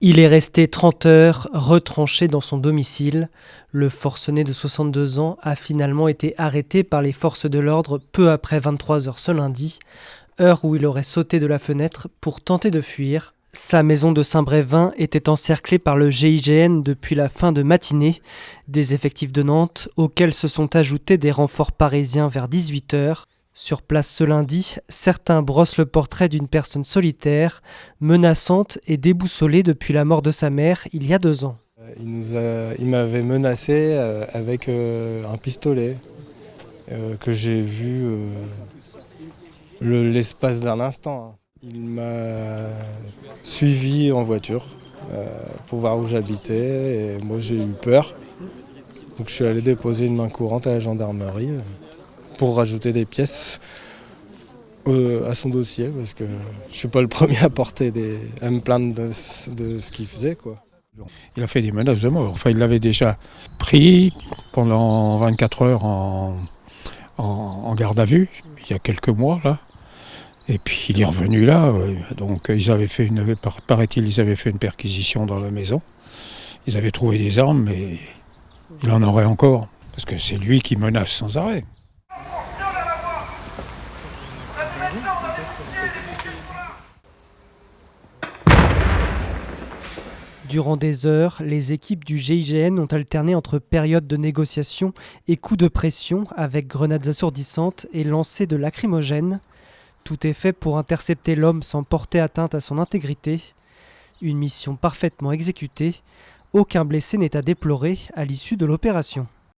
Il est resté 30 heures retranché dans son domicile. Le forcené de 62 ans a finalement été arrêté par les forces de l'ordre peu après 23 heures ce lundi, heure où il aurait sauté de la fenêtre pour tenter de fuir. Sa maison de Saint-Brévin était encerclée par le GIGN depuis la fin de matinée, des effectifs de Nantes auxquels se sont ajoutés des renforts parisiens vers 18 heures. Sur place ce lundi, certains brossent le portrait d'une personne solitaire, menaçante et déboussolée depuis la mort de sa mère il y a 2 ans. Il m'avait menacé avec un pistolet que j'ai vu l'espace d'un instant. Il m'a suivi en voiture pour voir où j'habitais et moi j'ai eu peur. Donc je suis allé déposer une main courante à la gendarmerie pour rajouter des pièces à son dossier parce que je suis pas le premier à me plaindre de ce qu'il faisait, quoi. Il a fait des menaces de mort. Enfin, il l'avait déjà pris pendant 24 heures en garde à vue, il y a quelques mois, là. Et puis il est revenu là. Donc paraît-il, ils avaient fait une perquisition dans la maison. Ils avaient trouvé des armes, mais il en aurait encore. Parce que c'est lui qui menace sans arrêt. Durant des heures, les équipes du GIGN ont alterné entre périodes de négociation et coups de pression avec grenades assourdissantes et lancers de lacrymogènes. Tout est fait pour intercepter l'homme sans porter atteinte à son intégrité. Une mission parfaitement exécutée. Aucun blessé n'est à déplorer à l'issue de l'opération.